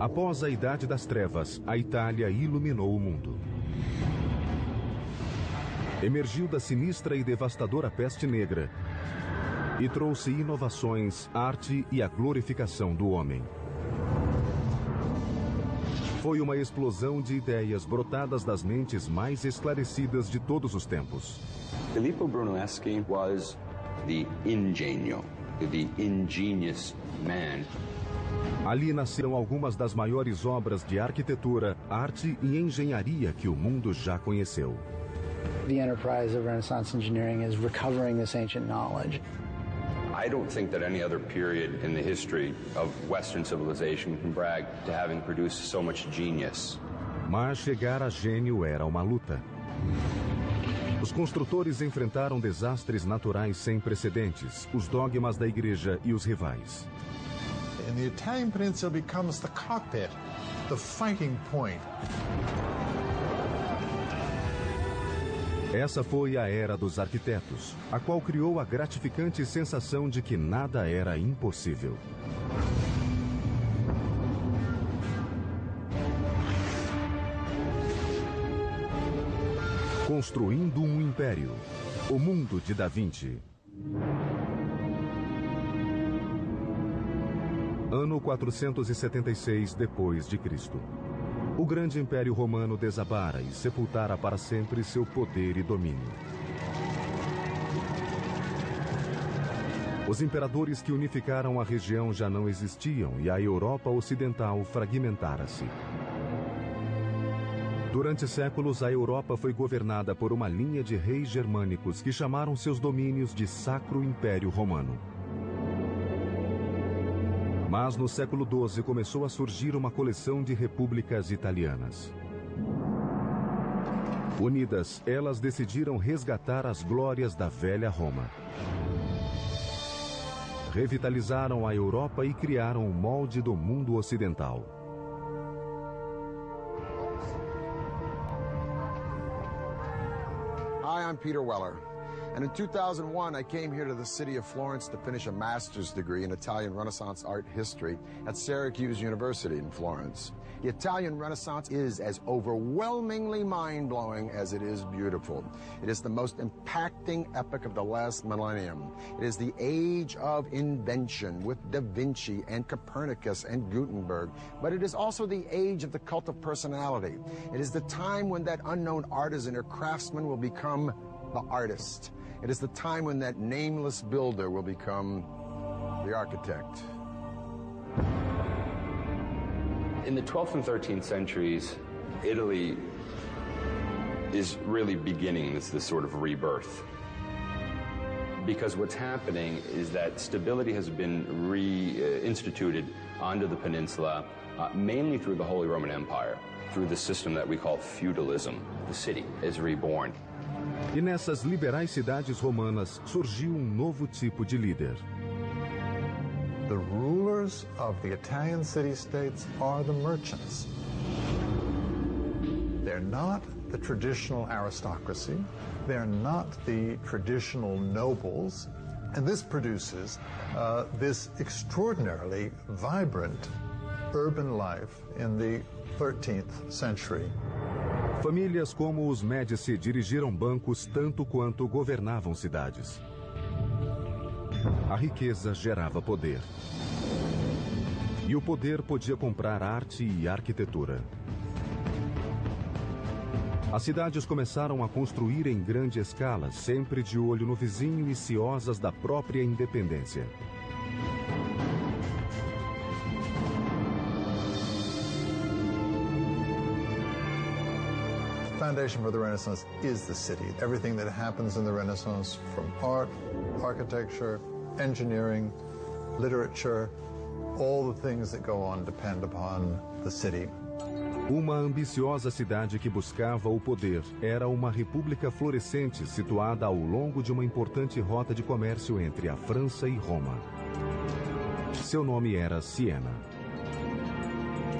Após a Idade das Trevas, a Itália iluminou o mundo. Emergiu da sinistra e devastadora peste negra e trouxe inovações, arte e a glorificação do homem. Foi uma explosão de ideias brotadas das mentes mais esclarecidas de todos os tempos. Filippo Brunelleschi was the ingenio, the ingenious man. Ali nasceram algumas das maiores obras de arquitetura, arte e engenharia que o mundo já conheceu. The enterprise of Renaissance engineering is recovering this ancient knowledge. I don't think that any other period in the history of Western civilization can brag to having produced so much genius. Mas chegar a gênio era uma luta. Os construtores enfrentaram desastres naturais sem precedentes, os dogmas da igreja e os rivais. And the Italian peninsula becomes the cockpit, the fighting point. Essa foi a era dos arquitetos, a qual criou a gratificante sensação de que nada era impossível. Construindo um Império. O Mundo de Da Vinci. Ano 476 depois de Cristo. O grande Império Romano desabara e sepultara para sempre seu poder e domínio. Os imperadores que unificaram a região já não existiam e a Europa Ocidental fragmentara-se. Durante séculos, a Europa foi governada por uma linha de reis germânicos que chamaram seus domínios de Sacro Império Romano. Mas no século XII começou a surgir uma coleção de repúblicas italianas. Unidas, elas decidiram resgatar as glórias da velha Roma. Revitalizaram a Europa e criaram o molde do mundo ocidental. Hi, I'm Peter Weller. And in 2001, I came here to the city of Florence to finish a master's degree in Italian Renaissance art history at Syracuse University in Florence. The Italian Renaissance is as overwhelmingly mind-blowing as it is beautiful. It is the most impacting epoch of the last millennium. It is the age of invention with Da Vinci and Copernicus and Gutenberg. But it is also the age of the cult of personality. It is the time when that unknown artisan or craftsman will become the artist. It is the time when that nameless builder will become the architect. In the 12th and 13th centuries, Italy is really beginning this sort of rebirth. Because what's happening is that stability has been reinstituted onto the peninsula, mainly through the Holy Roman Empire, through the system that we call feudalism. The city is reborn. E nessas liberais cidades romanas surgiu novo tipo de líder. The rulers of the Italian city-states are the merchants. They're not the traditional aristocracy. They're not the traditional nobles. And this produces this extraordinarily vibrant urban life in the 13th century. Famílias como os Medici dirigiram bancos tanto quanto governavam cidades. A riqueza gerava poder. E o poder podia comprar arte e arquitetura. As cidades começaram a construir em grande escala, sempre de olho no vizinho e ciosas da própria independência. The foundation for the Renaissance is the city. Everything that happens in the Renaissance, from art, architecture, engineering, literature, all the things that go on depend upon the city. Uma ambiciosa cidade que buscava o poder era uma república florescente situada ao longo de uma importante rota de comércio entre a França e Roma. Seu nome era Siena.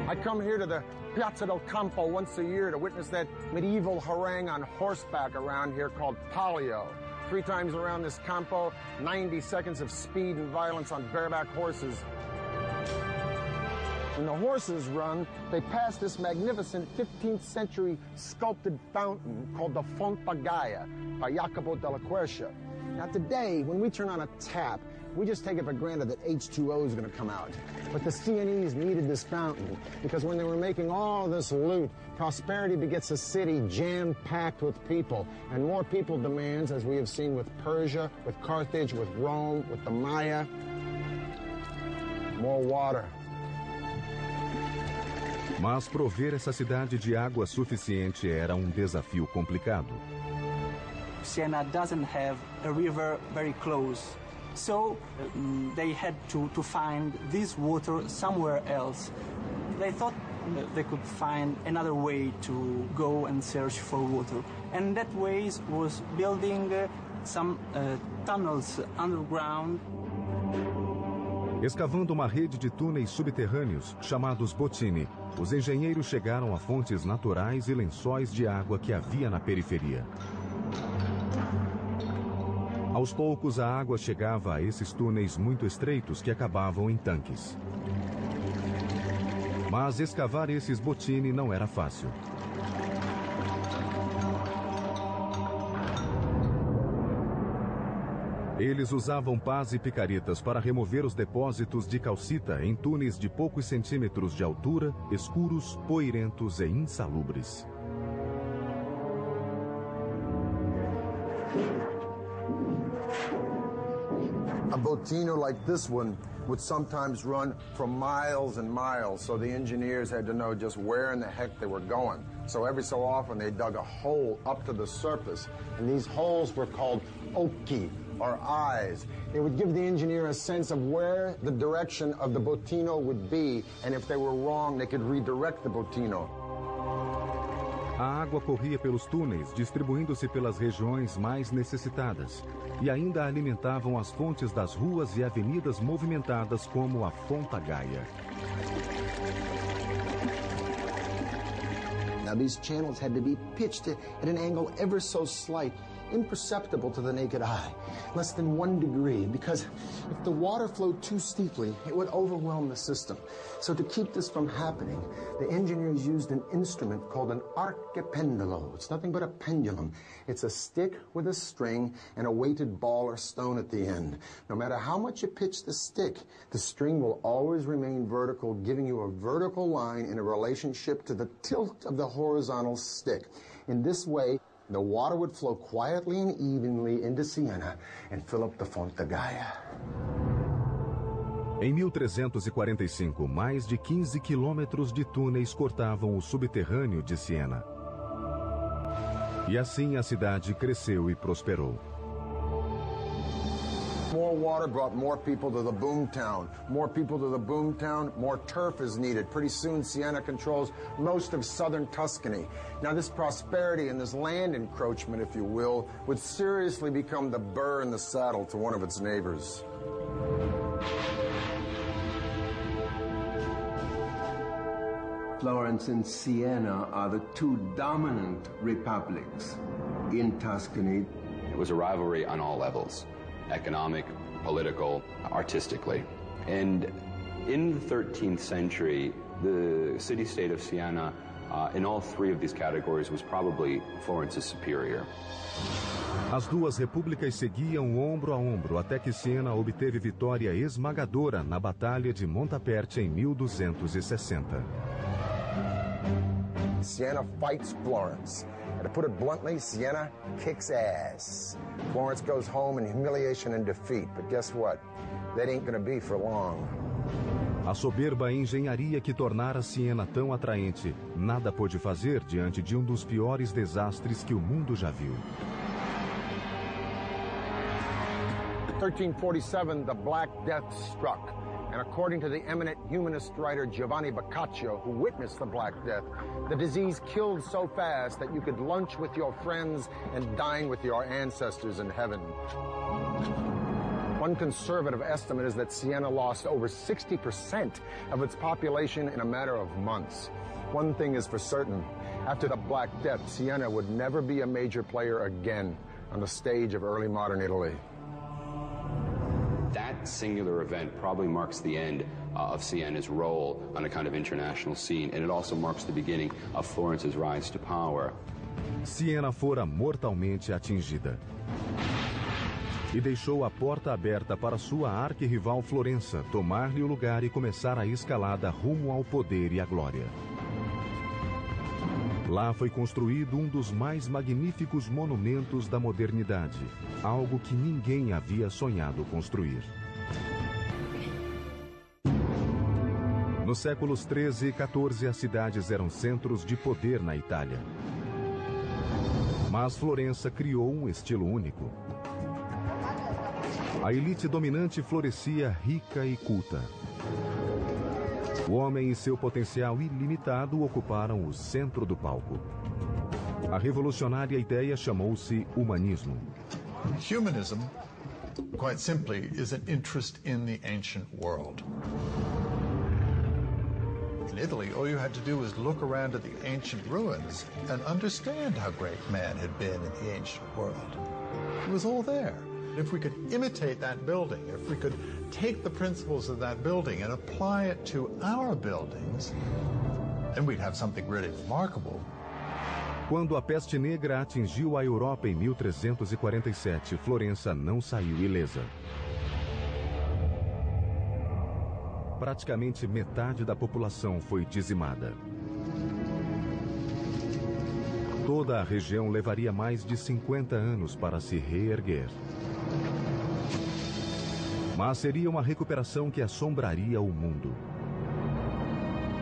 I come here to the Piazza del Campo once a year to witness that medieval harangue on horseback around here called Palio. 3 times around this Campo, 90 seconds of speed and violence on bareback horses. When the horses run, they pass this magnificent 15th century sculpted fountain called the Fonte Gaia by Jacopo della Quercia. Now today, when we turn on a tap, we just take it for granted that H2O is going to come out. But the Sienese needed this fountain because when they were making all this loot, prosperity begets a city jam-packed with people. And more people demands, as we have seen with Persia, with Carthage, with Rome, with the Maya, more water. Mas prover essa cidade de água suficiente era desafio complicado. Siena doesn't have a river very close. So they had to find this water somewhere else. They thought they could find another way to go and search for water. And that way was building some tunnels underground. Escavando uma rede de túneis subterrâneos, chamados bottini, os engenheiros chegaram a fontes naturais e lençóis de água que havia na periferia. Aos poucos, a água chegava a esses túneis muito estreitos que acabavam em tanques. Mas escavar esses bottini não era fácil. Eles usavam pás e picaretas para remover os depósitos de calcita em túneis de poucos centímetros de altura, escuros, poeirentos e insalubres. A bottino like this one would sometimes run for miles and miles, so the engineers had to know just where in the heck they were going. So every so often they dug a hole up to the surface, and these holes were called occhi, or eyes. They would give the engineer a sense of where the direction of the bottino would be, and if they were wrong, they could redirect the bottino. A água corria pelos túneis, distribuindo-se pelas regiões mais necessitadas, e ainda alimentavam as fontes das ruas e avenidas movimentadas como a Fonte Gaia. Now these channels had to be pitched at an angle ever so slight, imperceptible to the naked eye, less than 1 degree, because if the water flowed too steeply, it would overwhelm the system. So to keep this from happening, the engineers used an instrument called an archipendolo. It's nothing but a pendulum. It's a stick with a string and a weighted ball or stone at the end. No matter how much you pitch the stick, the string will always remain vertical, giving you a vertical line in a relationship to the tilt of the horizontal stick. In this way, the water would flow quietly and evenly into Siena and fill up the Fonte Gaia. Em 1345, mais de 15 quilômetros de túneis cortavam o subterrâneo de Siena. E assim a cidade cresceu e prosperou. More water brought more people to the boom town. More people to the boom town, more turf is needed. Pretty soon, Siena controls most of southern Tuscany. Now, this prosperity and this land encroachment, if you will, would seriously become the burr in the saddle to one of its neighbors. Florence and Siena are the two dominant republics in Tuscany. It was a rivalry on all levels. Economic, political, artistically. And in the 13th century, the city-state of Siena, in all three of these categories, was probably Florence's superior. As duas repúblicas seguiam ombro a ombro até que Siena obteve vitória esmagadora na Batalha de Montaperte em 1260. Siena fights Florence. And to put it bluntly, Siena kicks ass. Florence goes home in humiliation and defeat. But guess what? That ain't gonna be for long. A soberba engenharia que tornara Siena tão atraente nada pôde fazer diante de dos piores desastres que o mundo já viu. In 1347, the Black Death struck. And according to the eminent humanist writer Giovanni Boccaccio, who witnessed the Black Death, the disease killed so fast that you could lunch with your friends and dine with your ancestors in heaven. One conservative estimate is that Siena lost over 60% of its population in a matter of months. One thing is for certain, after the Black Death, Siena would never be a major player again on the stage of early modern Italy. That singular event probably marks the end of Sienna's role on a kind of international scene, and it also marks the beginning of Florence's rise to power. Siena fora mortalmente atingida e deixou a porta aberta para sua arquirrival Florença tomar-lhe o lugar e começar a escalada rumo ao poder e à glória. Lá foi construído um dos mais magníficos monumentos da modernidade, algo que ninguém havia sonhado construir. Nos séculos 13 e 14, as cidades eram centros de poder na Itália. Mas Florença criou um estilo único. A elite dominante florescia rica e culta. O homem e seu potencial ilimitado ocuparam o centro do palco. A revolucionária ideia chamou-se humanismo. Humanism, quite simply, is an interest in the ancient world. In Italy, all you had to do was look around at the ancient ruins and understand how great man had been in the ancient world. It was all there. If we could imitate that building, if we could take the principles of that building and apply it to our buildings, then we'd have something really remarkable. Quando a peste negra atingiu a Europa em 1347, Florença não saiu ilesa. Praticamente metade da população foi dizimada. Toda a região levaria mais de 50 anos para se reerguer. Mas seria uma recuperação que assombraria o mundo.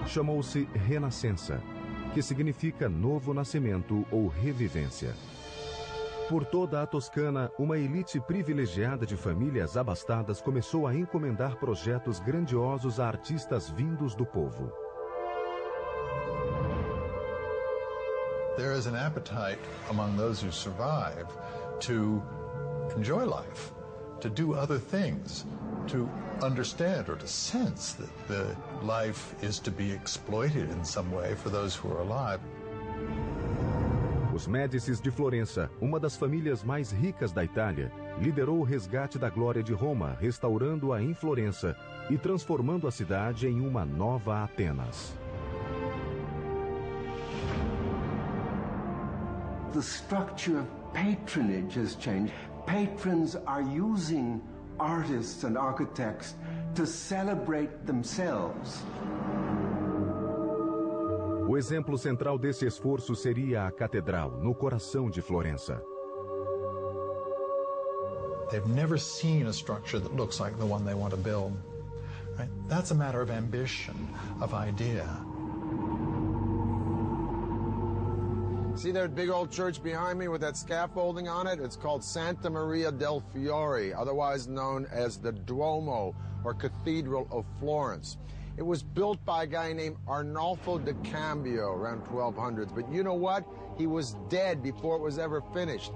Chamou-se Renascença, que significa novo nascimento ou revivência. Por toda a Toscana, uma elite privilegiada de famílias abastadas começou a encomendar projetos grandiosos a artistas vindos do povo. There is an appetite among those who survive to enjoy life, to do other things, to understand or to sense that the life is to be exploited in some way for those who are alive. Os Médicis de Florença, uma das famílias mais ricas da Itália, liderou o resgate da glória de Roma, restaurando-a em Florença e transformando a cidade em uma nova Atenas. The structure of patronage has changed. Patrons are using artists and architects to celebrate themselves. O exemplo central desse esforço seria a catedral, no coração de Florença. They've never seen a structure that looks like the one they want to build. Right? That's a matter of ambition, of idea. See that big old church behind me with that scaffolding on it? It's called Santa Maria del Fiore, otherwise known as the Duomo, or Cathedral of Florence. It was built by a guy named Arnolfo da Cambio around 1200s, but you know what? He was dead before it was ever finished.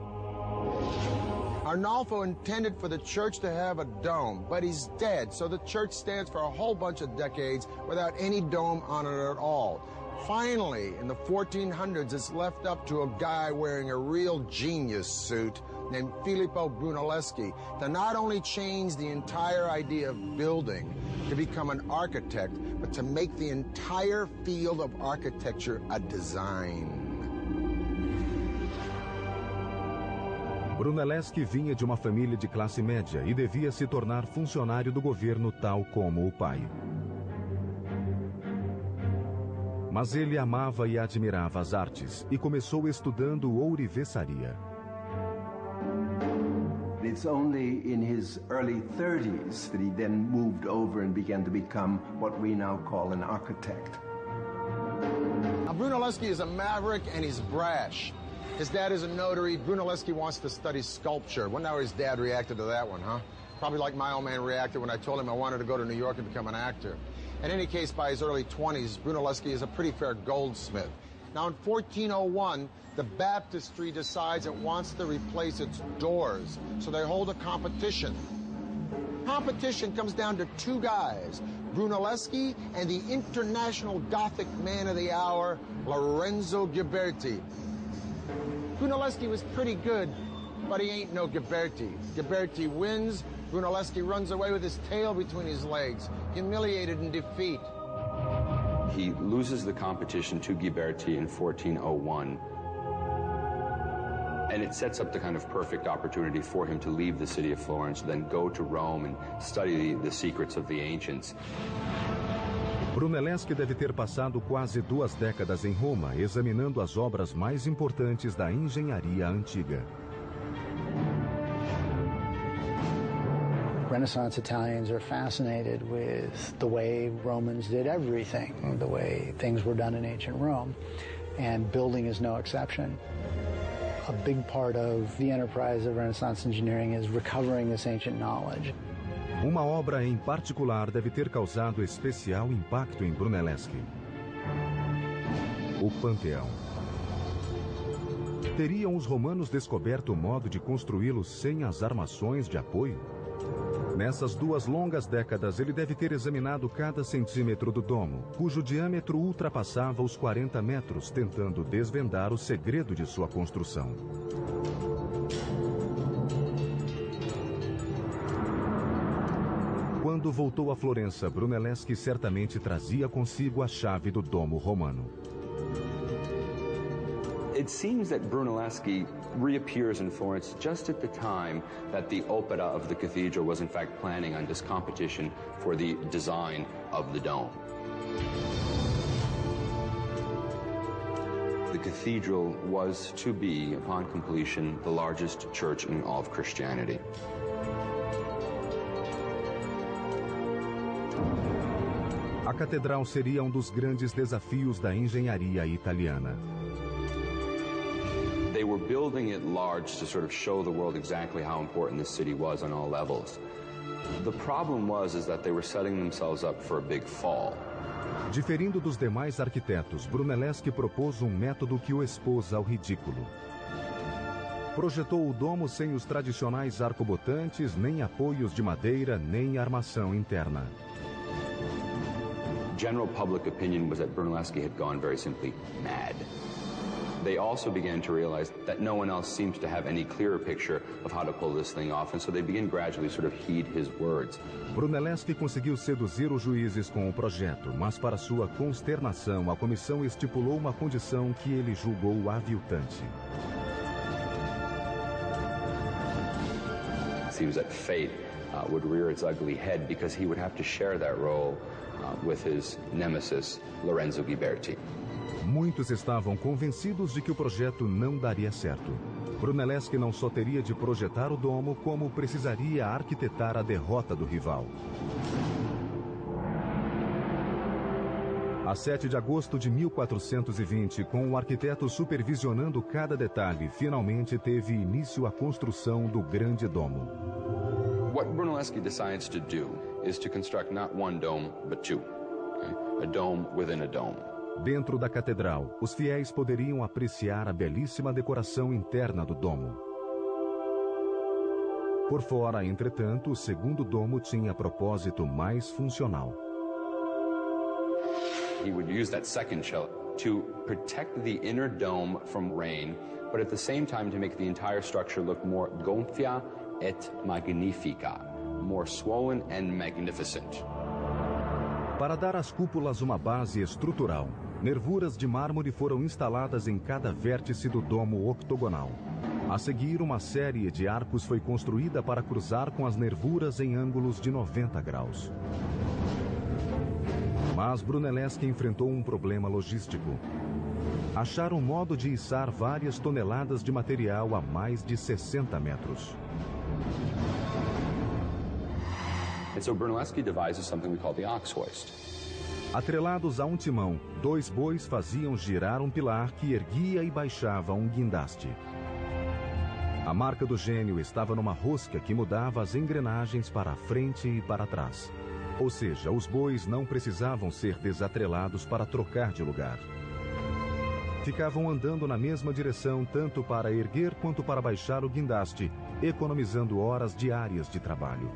Arnolfo intended for the church to have a dome, but he's dead, so the church stands for a whole bunch of decades without any dome on it at all. Finally, in the 1400s, it's left up to a guy wearing a real genius suit named Filippo Brunelleschi to not only change the entire idea of building, to become an architect, but to make the entire field of architecture a design. Brunelleschi vinha de uma família de classe média e devia se tornar funcionário do governo tal como o pai. Mas ele amava e admirava as artes e começou estudando ourivesaria. It's only in his early 30s that he then moved over and began to become what we now call an architect. Now, Brunelleschi is a maverick and he's brash. His dad is a notary. Brunelleschi wants to study sculpture. Wonder how his dad reacted to that one, huh? Probably like my old man reacted when I told him I wanted to go to New York and become an actor. In any case, by his early 20s, Brunelleschi is a pretty fair goldsmith. Now, in 1401, the baptistry decides it wants to replace its doors, so they hold a competition. Competition comes down to two guys, Brunelleschi and the international Gothic man of the hour, Lorenzo Ghiberti. Brunelleschi was pretty good, but he ain't no Ghiberti. Ghiberti wins, Brunelleschi runs away with his tail between his legs, humiliated in defeat. He loses the competition to Ghiberti in 1401. And it sets up the kind of perfect opportunity for him to leave the city of Florence, then go to Rome and study the secrets of the ancients. Brunelleschi deve ter passado quase 2 décadas em Roma, examinando as obras mais importantes da engenharia antiga. Renaissance Italians are fascinated with the way Romans did everything, the way things were done in ancient Rome, and building is no exception. A big part of the enterprise of Renaissance engineering is recovering this ancient knowledge. Uma obra em particular deve ter causado especial impacto em Brunelleschi: o Panteão. Teriam os romanos descoberto o modo de construí-lo sem as armações de apoio? Nessas 2 longas décadas, ele deve ter examinado cada centímetro do domo, cujo diâmetro ultrapassava os 40 metros, tentando desvendar o segredo de sua construção. Quando voltou a Florença, Brunelleschi certamente trazia consigo a chave do domo romano. It seems that Brunelleschi reappears in Florence just at the time that the opera of the cathedral was in fact planning on this competition for the design of the dome. The cathedral was to be, upon completion, the largest church in all of Christianity. A catedral seria um dos grandes desafios da engenharia italiana. They were building it large to sort of show the world exactly how important this city was on all levels. The problem was that they were setting themselves up for a big fall. Diferindo dos demais arquitetos, Brunelleschi propôs um método que o expôs ao ridículo. Projetou o domo sem os tradicionais arcobotantes, nem apoios de madeira, nem armação interna. General public opinion was that Brunelleschi had gone very simply mad. They also began to realize that no one else seemed to have any clearer picture of how to pull this thing off, and so they began gradually sort of heed his words. Brunelleschi conseguiu seduzir os juízes com o projeto, mas para sua consternação, a comissão estipulou uma condição que ele julgou aviltante. It seems that fate would rear its ugly head because he would have to share that role with his nemesis, Lorenzo Ghiberti. Muitos estavam convencidos de que o projeto não daria certo. Brunelleschi não só teria de projetar o domo, como precisaria arquitetar a derrota do rival. A 7 de agosto de 1420, com o arquiteto supervisionando cada detalhe, finalmente teve início a construção do grande domo. What Brunelleschi decides to do is to construct not one dome, but 2. A dome within a dome. Dentro da catedral, os fiéis poderiam apreciar a belíssima decoração interna do domo. Por fora, entretanto, o segundo domo tinha propósito mais funcional. He would use that second shell to protect the inner dome from rain, but at the same time to make the entire structure look more gonfia et magnifica, more swollen and magnificent. Para dar às cúpulas uma base estrutural, nervuras de mármore foram instaladas em cada vértice do domo octogonal. A seguir, uma série de arcos foi construída para cruzar com as nervuras em ângulos de 90 graus. Mas Brunelleschi enfrentou um problema logístico. Achar um modo de içar várias toneladas de material a mais de 60 metros. And so Brunelleschi devises something we call the ox hoist. Atrelados a um timão, 2 bois faziam girar um pilar que erguia e baixava um guindaste. A marca do gênio estava numa rosca que mudava as engrenagens para a frente e para trás. Ou seja, os bois não precisavam ser desatrelados para trocar de lugar. Ficavam andando na mesma direção tanto para erguer quanto para baixar o guindaste, economizando horas diárias de trabalho.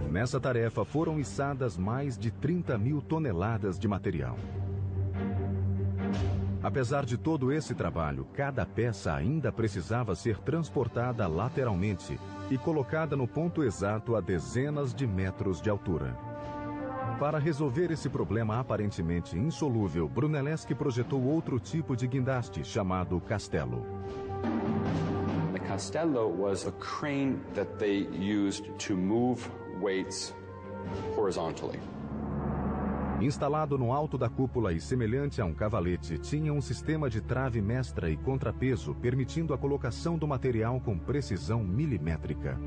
Nessa tarefa foram içadas mais de 30.000 toneladas de material. Apesar de todo esse trabalho, cada peça ainda precisava ser transportada lateralmente e colocada no ponto exato a dezenas de metros de altura. Para resolver esse problema aparentemente insolúvel, Brunelleschi projetou outro tipo de guindaste, chamado castello. The castello was a crane that they used to move weights horizontally. Instalado no alto da cúpula e semelhante a um cavalete, tinha um sistema de trave mestra e contrapeso, permitindo a colocação do material com precisão milimétrica.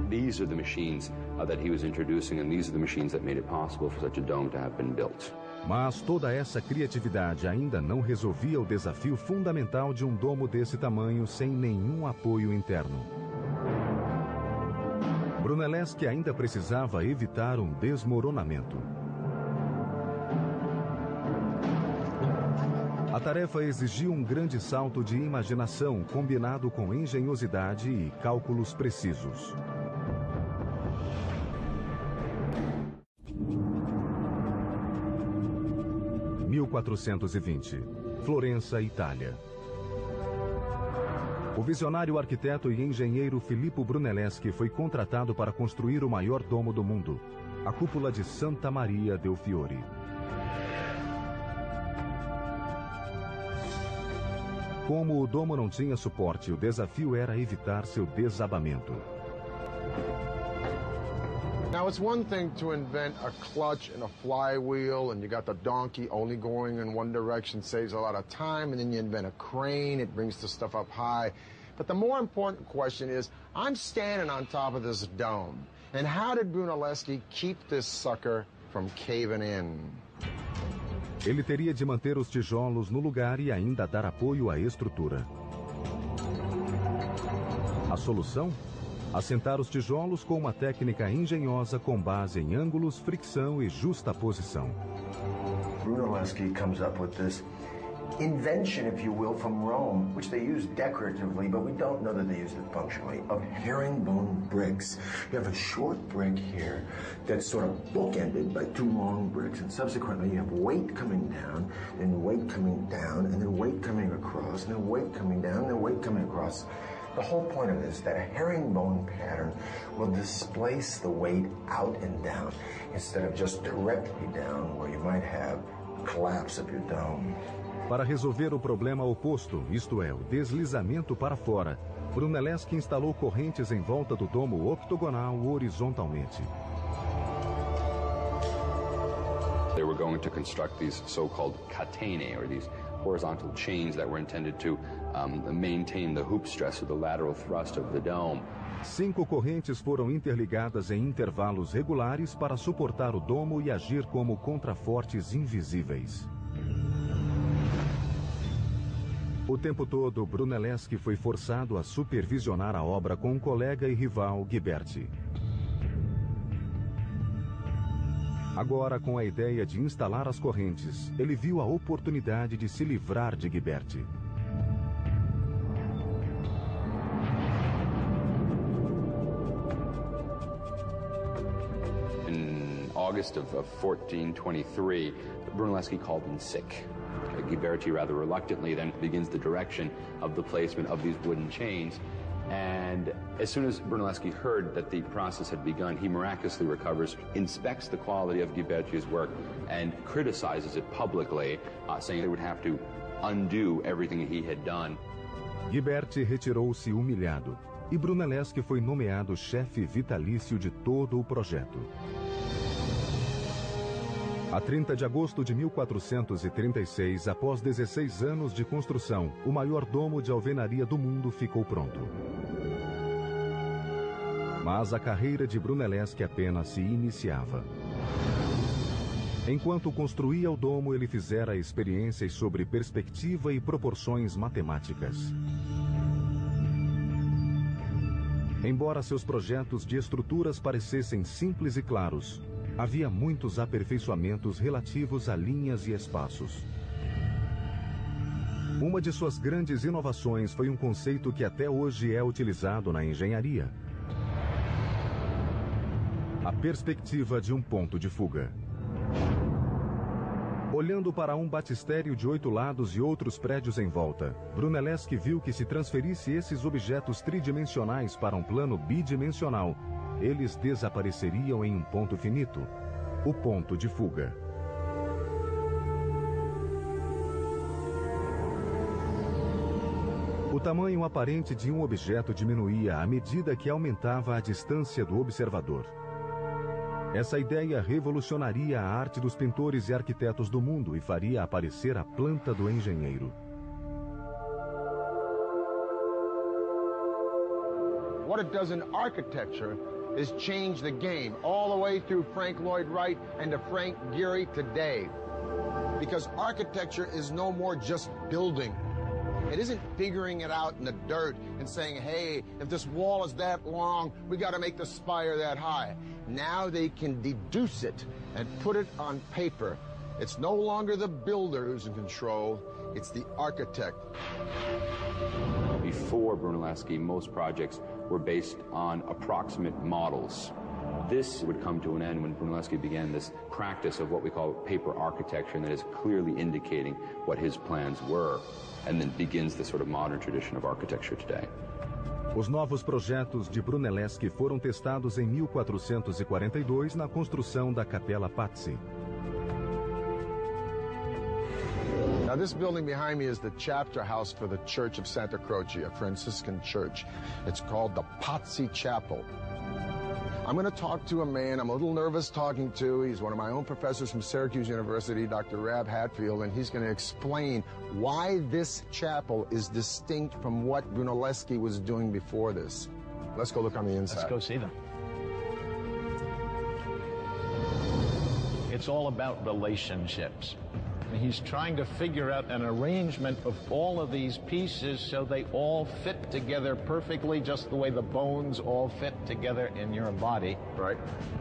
These are the machines that he was introducing, and these are the machines that made it possible for such a dome to have been built. Mas toda essa criatividade ainda não resolvia o desafio fundamental de um domo desse tamanho sem nenhum apoio interno. Brunelleschi ainda precisava evitar um desmoronamento. A tarefa exigia um grande salto de imaginação combinado com engenhosidade e cálculos precisos. – 1420, Florença, Itália. O visionário arquiteto e engenheiro Filippo Brunelleschi foi contratado para construir o maior domo do mundo, a cúpula de Santa Maria del Fiore. Como o domo não tinha suporte, o desafio era evitar seu desabamento. Now, it's one thing to invent a clutch and a flywheel, and you got the donkey only going in one direction, saves a lot of time, and then you invent a crane, it brings the stuff up high. But the more important question is, I'm standing on top of this dome, and how did Brunelleschi keep this sucker from caving in? Ele teria de manter os tijolos no lugar e ainda dar apoio à estrutura. A solução? Assentar os tijolos com uma técnica engenhosa com base em ângulos, fricção e justaposição. Brunelleschi comes up with this invention, if you will, from Rome, which they use decoratively, but we don't know that they used it functionally, of herringbone bricks. You have a short brick here that's sort of bookended by two long bricks, and subsequently you have weight coming down, and weight coming down, and then weight coming across, and then weight coming down, and then weight coming across. The whole point of this is that a herringbone pattern will displace the weight out and down instead of just directly down where you might have collapse of your dome. Para resolver o problema oposto, isto é, o deslizamento para fora, Brunelleschi instalou correntes em volta do domo octogonal horizontalmente. They were going to construct these so-called catenae, or these horizontal chains that were intended to maintain the hoop stress or the lateral thrust of the dome. 5 correntes foram interligadas em intervalos regulares para suportar o domo e agir como contrafortes invisíveis. O tempo todo, Brunelleschi foi forçado a supervisionar a obra com um colega e rival, Ghiberti. Agora, com a ideia de instalar as correntes, ele viu a oportunidade de se livrar de Ghiberti. In August of 1423, Brunelleschi called in sick. Ghiberti, rather reluctantly, then begins the direction of the placement of these wooden chains. And as soon as Brunelleschi heard that the process had begun, he miraculously recovers, inspects the quality of Ghiberti's work, and criticizes it publicly, saying they would have to undo everything he had done. Ghiberti retirou-se humilhado, e Brunelleschi foi nomeado chefe vitalício de todo o projeto. A 30 de agosto de 1436, após 16 anos de construção, o maior domo de alvenaria do mundo ficou pronto. Mas a carreira de Brunelleschi apenas se iniciava. Enquanto construía o domo, ele fizera experiências sobre perspectiva e proporções matemáticas. Embora seus projetos de estruturas parecessem simples e claros, havia muitos aperfeiçoamentos relativos a linhas e espaços. Uma de suas grandes inovações foi um conceito que até hoje é utilizado na engenharia: a perspectiva de um ponto de fuga. Olhando para um batistério de 8 lados e outros prédios em volta, Brunelleschi viu que se transferisse esses objetos tridimensionais para um plano bidimensional, eles desapareceriam em um ponto finito, o ponto de fuga. O tamanho aparente de um objeto diminuía à medida que aumentava a distância do observador. Essa ideia revolucionaria a arte dos pintores e arquitetos do mundo e faria aparecer a planta do engenheiro. What it does in architecture is change the game all the way through Frank Lloyd Wright and to Frank Gehry today. Because architecture is no more just building. It isn't figuring it out in the dirt and saying, hey, if this wall is that long, we got to make the spire that high. Now they can deduce it and put it on paper. It's no longer the builder who's in control, it's the architect. Before Brunelleschi, most projects were based on approximate models. This would come to an end when Brunelleschi began this practice of what we call paper architecture, and that is clearly indicating what his plans were, and then begins the sort of modern tradition of architecture today. Os novos projetos de Brunelleschi foram testados em 1442 na construção da Capella Pazzi. Now this building behind me is the chapter house for the Church of Santa Croce, a Franciscan church. It's called the Pazzi Chapel. I'm going to talk to a man I'm a little nervous talking to. He's one of my own professors from Syracuse University, Dr. Rab Hatfield, and he's going to explain why this chapel is distinct from what Brunelleschi was doing before this. Let's go look on the inside. Let's go see them. It's all about relationships. He's trying to figure out an arrangement of all of these pieces so they all fit together perfectly, just the way the bones all fit together in your body. Right.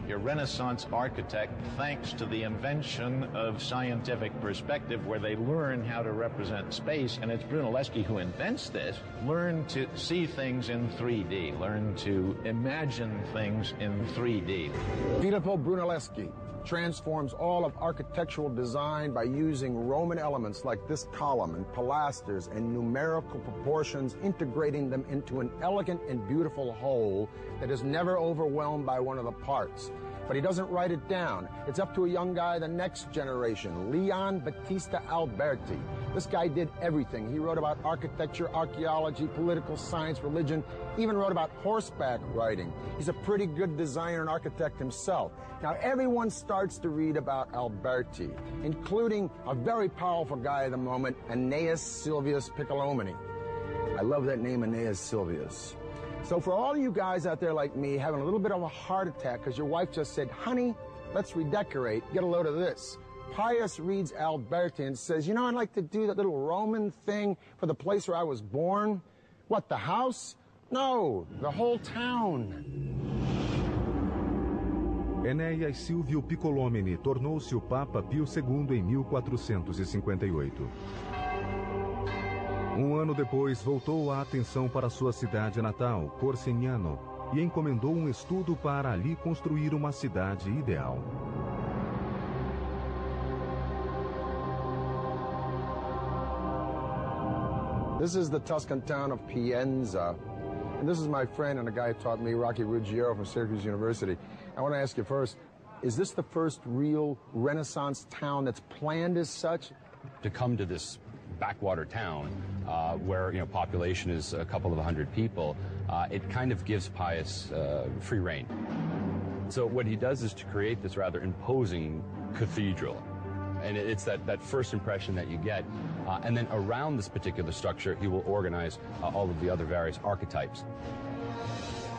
Your Renaissance architect, thanks to the invention of scientific perspective, where they learn how to represent space, and it's Brunelleschi who invents this, learn to see things in 3D, learn to imagine things in 3D. Filippo Brunelleschi transforms all of architectural design by using Roman elements like this column and pilasters and numerical proportions, integrating them into an elegant and beautiful whole that is never overwhelmed by one of the parts. But he doesn't write it down. It's up to a young guy, the next generation, Leon Battista Alberti. This guy did everything. He wrote about architecture, archaeology, political science, religion, even wrote about horseback riding. He's a pretty good designer and architect himself. Now, everyone starts to read about Alberti, including a very powerful guy at the moment, Aeneas Silvius Piccolomini. I love that name, Aeneas Silvius. So for all of you guys out there like me having a little bit of a heart attack because your wife just said, honey, let's redecorate, get a load of this. Pius reads Alberti and says, you know, I'd like to do that little Roman thing for the place where I was born. What, the house? No, the whole town. Enéas Silvio Piccolomini tornou-se o Papa Pio II em 1458. Um ano depois, voltou a atenção para sua cidade natal, Corsignano, e encomendou um estudo para ali construir uma cidade ideal. This is the Tuscan town of Pienza. And this is my friend and a guy who taught me, Rocky Ruggiero from Syracuse University. I want to ask you first, is this the first real Renaissance town that's planned as such? To come to this backwater town where, you know, population is a couple of 100 people, it kind of gives Pius free rein. So what he does is to create this rather imposing cathedral. And it's that first impression that you get. And then around this particular structure, he will organize all of the other various archetypes.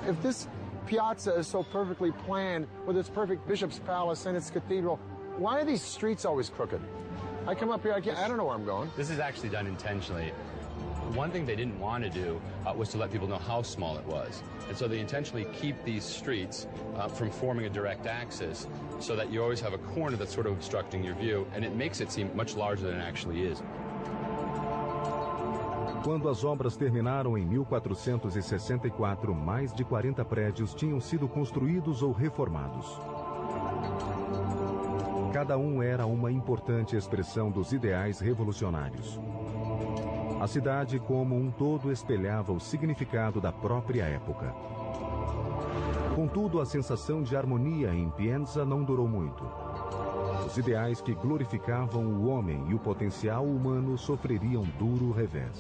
If this piazza is so perfectly planned with its perfect bishop's palace and its cathedral, why are these streets always crooked? I come up here, I don't know where I'm going. This is actually done intentionally. One thing they didn't want to do was to let people know how small it was. And so they intentionally keep these streets from forming a direct axis so that you always have a corner that's sort of obstructing your view, and it makes it seem much larger than it actually is. Quando as obras terminaram em 1464, mais de 40 prédios tinham sido construídos ou reformados. Cada um era uma importante expressão dos ideais revolucionários. A cidade como um todo espelhava o significado da própria época. Contudo, a sensação de harmonia em Pienza não durou muito. Os ideais que glorificavam o homem e o potencial humano sofreriam duro revés.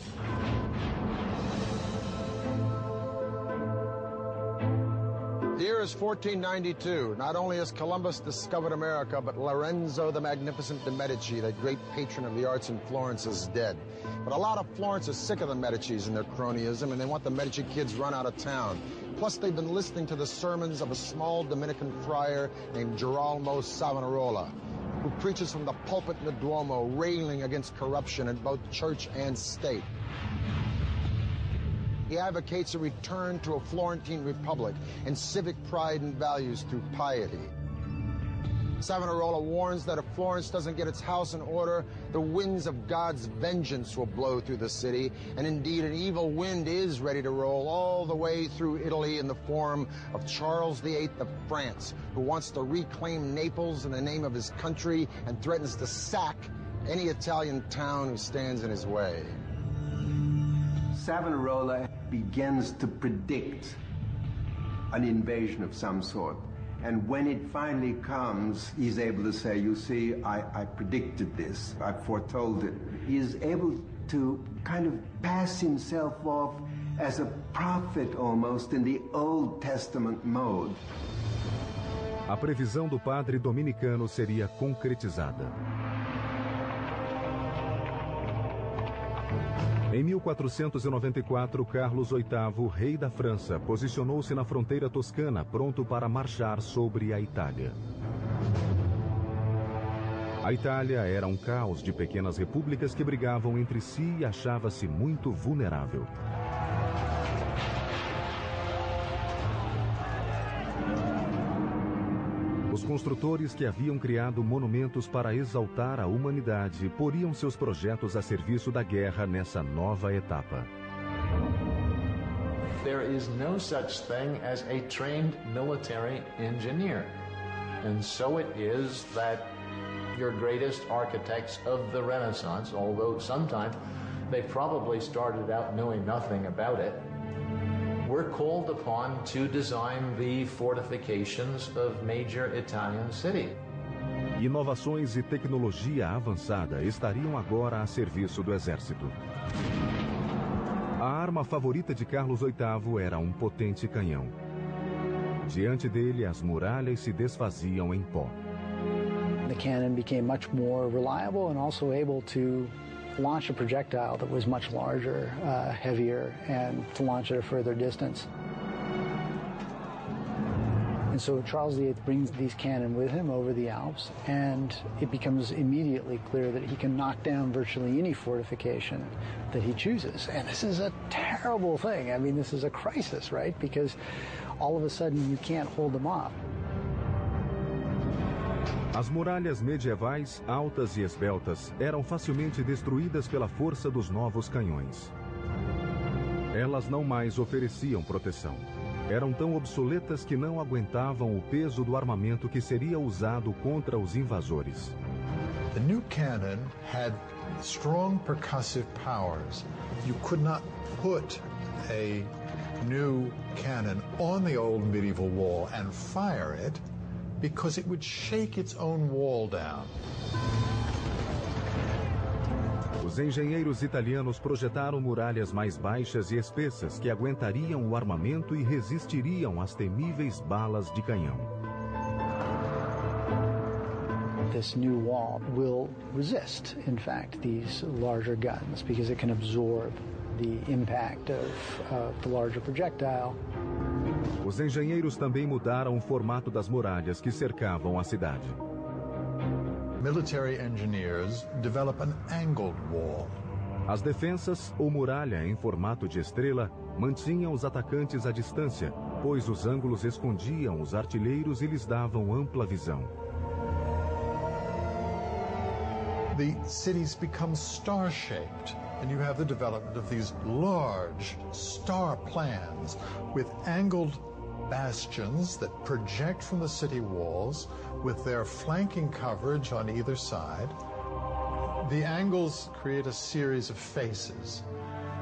The year is 1492. Not only has Columbus discovered America, but Lorenzo the Magnificent de Medici, that great patron of the arts in Florence, is dead. But a lot of Florence is sick of the Medicis and their cronyism, and they want the Medici kids run out of town. Plus, they've been listening to the sermons of a small Dominican friar named Girolamo Savonarola, who preaches from the pulpit in the Duomo, railing against corruption in both church and state. He advocates a return to a Florentine republic and civic pride and values through piety. Savonarola warns that if Florence doesn't get its house in order, the winds of God's vengeance will blow through the city, and indeed an evil wind is ready to roll all the way through Italy in the form of Charles VIII of France, who wants to reclaim Naples in the name of his country and threatens to sack any Italian town who stands in his way. Savonarola begins to predict an invasion of some sort. And when it finally comes, he's able to say, you see, I predicted this, I foretold it. He is able to kind of pass himself off as a prophet almost in the Old Testament mode. A previsão do padre dominicano seria concretizada. Em 1494, Carlos VIII, rei da França, posicionou-se na fronteira toscana, pronto para marchar sobre a Itália. A Itália era um caos de pequenas repúblicas que brigavam entre si e achava-se muito vulnerável. Os construtores que haviam criado monumentos para exaltar a humanidade poriam seus projetos a serviço da guerra nessa nova etapa. There is no such thing as a trained military engineer. And so it is that your greatest architects of the Renaissance, although sometimes they probably started out knowing nothing about it, were called upon to design the fortifications of major Italian cities. Inovações e tecnologia avançada estariam agora a serviço do exército. A arma favorita de Carlos VIII era um potente canhão. Diante dele, as muralhas se desfaziam em pó. The cannon became much more reliable and also able to launch a projectile that was much larger, heavier, and to launch at a further distance. And so Charles VIII brings these cannon with him over the Alps, and it becomes immediately clear that he can knock down virtually any fortification that he chooses. And this is a terrible thing. I mean, this is a crisis, right? Because all of a sudden you can't hold them off. As muralhas medievais, altas e esbeltas, eram facilmente destruídas pela força dos novos canhões. Elas não mais ofereciam proteção. Eram tão obsoletas que não aguentavam o peso do armamento que seria usado contra os invasores. The new cannon had strong percussive powers. You could not put a new cannon on the old medieval wall and fire it, because it would shake its own wall down. Os engenheiros italianos projetaram muralhas mais baixas e espessas que aguentariam o armamento e resistiriam às temíveis balas de canhão. This new wall will resist, in fact, these larger guns because it can absorb the impact of the larger projectile. Os engenheiros também mudaram o formato das muralhas que cercavam a cidade. Military engineers develop an angled wall. As defensas, ou muralha em formato de estrela, mantinham os atacantes à distância, pois os ângulos escondiam os artilheiros e lhes davam ampla visão. The cities become star-shaped, and you have the development of these large star plans with angled bastions that project from the city walls with their flanking coverage on either side. The angles create a series of faces.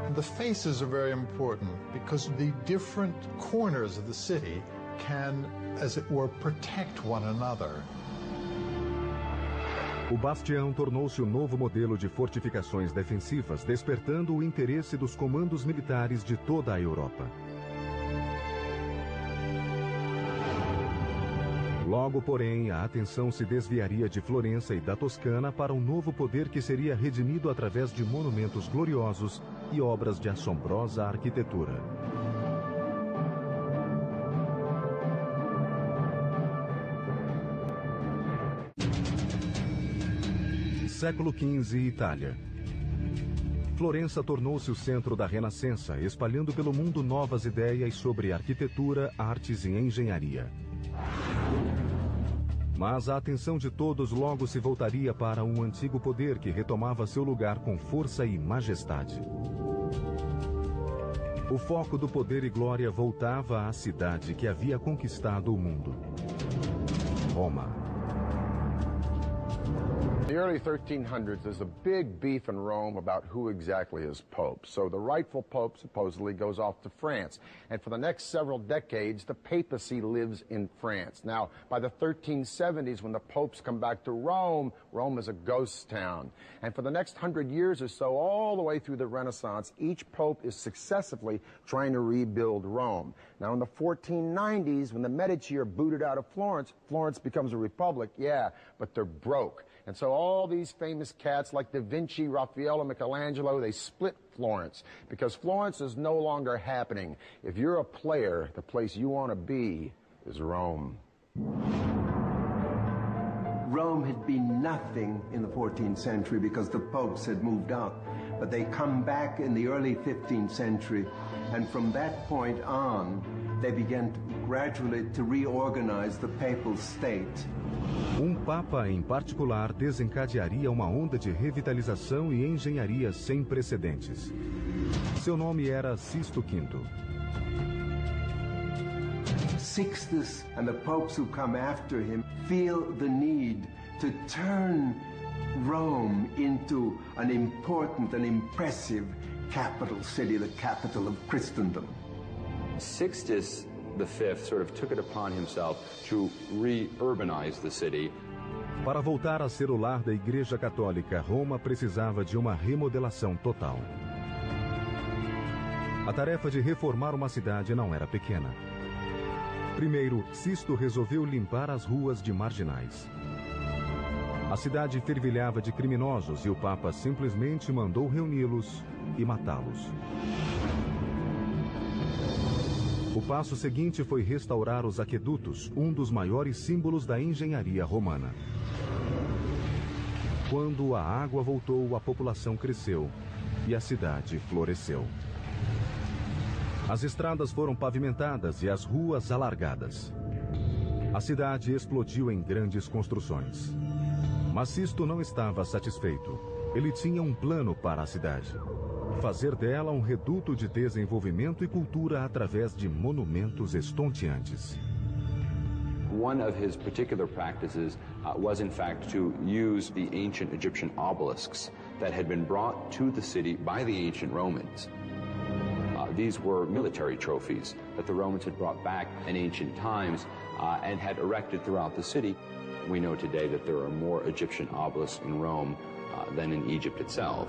And the faces are very important because the different corners of the city can, as it were, protect one another. O bastião tornou-se o novo modelo de fortificações defensivas, despertando o interesse dos comandos militares de toda a Europa. Logo, porém, a atenção se desviaria de Florença e da Toscana para um novo poder que seria redimido através de monumentos gloriosos e obras de assombrosa arquitetura. Século XV, Itália. Florença tornou-se o centro da Renascença, espalhando pelo mundo novas ideias sobre arquitetura, artes e engenharia. Mas a atenção de todos logo se voltaria para um antigo poder que retomava seu lugar com força e majestade. O foco do poder e glória voltava à cidade que havia conquistado o mundo: Roma. In the early 1300s, there's a big beef in Rome about who exactly is pope. So the rightful pope supposedly goes off to France. And for the next several decades, the papacy lives in France. Now, by the 1370s, when the popes come back to Rome, Rome is a ghost town. And for the next 100 years or so, all the way through the Renaissance, each pope is successively trying to rebuild Rome. Now, in the 1490s, when the Medici are booted out of Florence, Florence becomes a republic, yeah, but they're broke. And so all these famous cats like Da Vinci, Raphael, and Michelangelo, they split Florence because Florence is no longer happening. If you're a player, the place you want to be is Rome. Rome had been nothing in the 14th century because the popes had moved out. But they come back in the early 15th century, and from that point on, they began gradually to reorganize the papal state. Papa em particular desencadearia uma onda de revitalização e engenharia sem precedentes. Seu nome era Sisto V. Sixtus and the popes who come after him feel the need to turn Rome into an important and impressive capital city, the capital of Christendom. Sixtus V sort of took it upon himself to re-urbanize the city. Para voltar a ser o lar da Igreja Católica, Roma precisava de uma remodelação total. A tarefa de reformar uma cidade não era pequena. Primeiro, Sisto resolveu limpar as ruas de marginais. A cidade fervilhava de criminosos e o Papa simplesmente mandou reuni-los e matá-los. O passo seguinte foi restaurar os aquedutos, um dos maiores símbolos da engenharia romana. Quando a água voltou, a população cresceu e a cidade floresceu. As estradas foram pavimentadas e as ruas alargadas. A cidade explodiu em grandes construções. Mas Sisto não estava satisfeito. Ele tinha um plano para a cidade: fazer dela um reduto de desenvolvimento e cultura através de monumentos estonteantes. One of his particular practices was, in fact, to use the ancient Egyptian obelisks that had been brought to the city by the ancient Romans. These were military trophies that the Romans had brought back in ancient times and had erected throughout the city. We know today that there are more Egyptian obelisks in Rome than in Egypt itself.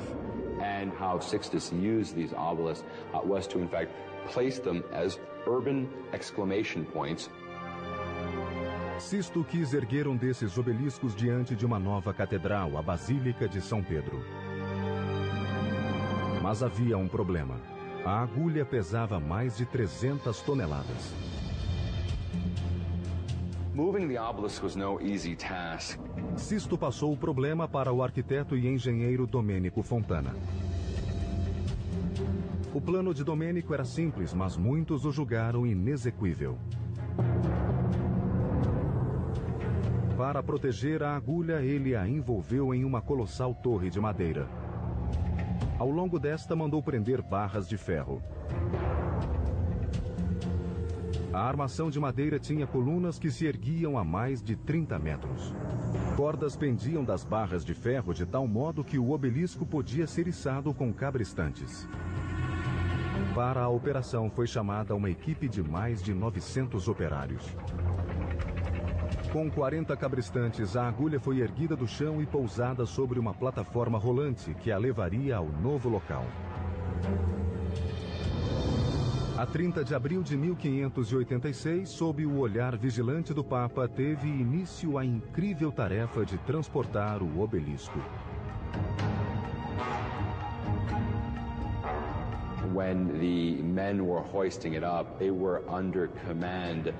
And how Sixtus used these obelisks was to, in fact, place them as urban exclamation points. Sisto quis erguer um desses obeliscos diante de uma nova catedral, a Basílica de São Pedro. Mas havia um problema. A agulha pesava mais de 300 toneladas. Moving the obelisk was no easy task. Sisto passou o problema para o arquiteto e engenheiro Domênico Fontana. O plano de Domênico era simples, mas muitos o julgaram inexequível. Para proteger a agulha, ele a envolveu em uma colossal torre de madeira. Ao longo desta, mandou prender barras de ferro. A armação de madeira tinha colunas que se erguiam a mais de 30 metros. Cordas pendiam das barras de ferro de tal modo que o obelisco podia ser içado com cabrestantes. Para a operação foi chamada uma equipe de mais de 900 operários. Com 40 cabrestantes, a agulha foi erguida do chão e pousada sobre uma plataforma rolante que a levaria ao novo local. A 30 de abril de 1586, sob o olhar vigilante do Papa, teve início a incrível tarefa de transportar o obelisco. When the men were hoisting it up, they were under command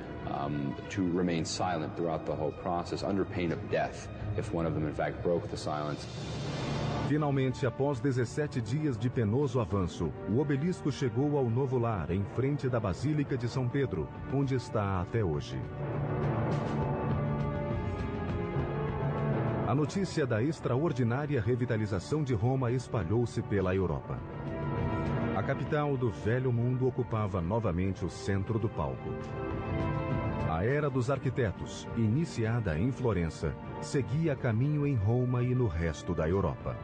to remain silent throughout the whole process, under pain of death, if one of them, in fact, broke the silence. Finalmente, após 17 dias de penoso avanço, o obelisco chegou ao novo lar, em frente da Basílica de São Pedro, onde está até hoje. A notícia da extraordinária revitalização de Roma espalhou-se pela Europa. A capital do Velho Mundo ocupava novamente o centro do palco. A era dos arquitetos, iniciada em Florença, seguia caminho em Roma e no resto da Europa.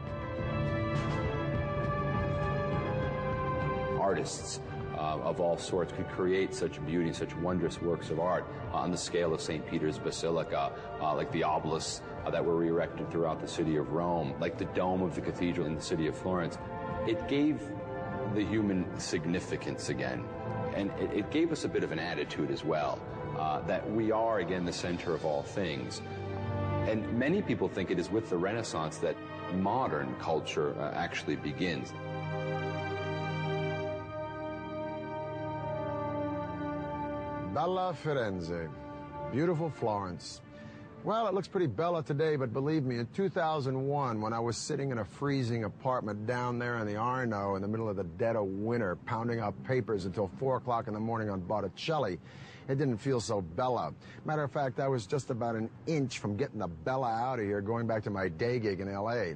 Artists of all sorts could create such beauty, such wondrous works of art on the scale of St. Peter's Basilica, like the obelisks that were erected throughout the city of Rome, like the dome of the cathedral in the city of Florence. It gave the human significance again, and it gave us a bit of an attitude as well, that we are again the center of all things. And many people think it is with the Renaissance that modern culture actually begins. Bella Firenze, beautiful Florence. Well, it looks pretty bella today, but believe me, in 2001, when I was sitting in a freezing apartment down there in the Arno in the middle of the dead of winter, pounding out papers until 4 o'clock in the morning on Botticelli, it didn't feel so bella. Matter of fact, I was just about an inch from getting the bella out of here, going back to my day gig in L.A.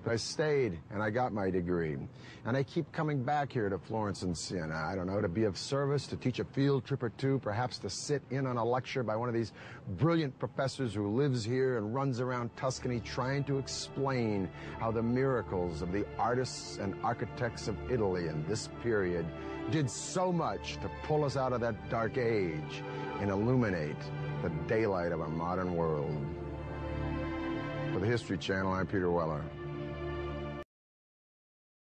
But I stayed, and I got my degree. And I keep coming back here to Florence and Siena, I don't know, to be of service, to teach a field trip or two, perhaps to sit in on a lecture by one of these brilliant professors who lives here and runs around Tuscany trying to explain how the miracles of the artists and architects of Italy in this period did so much to pull us out of that dark age and illuminate the daylight of our modern world. For the History Channel, I'm Peter Weller.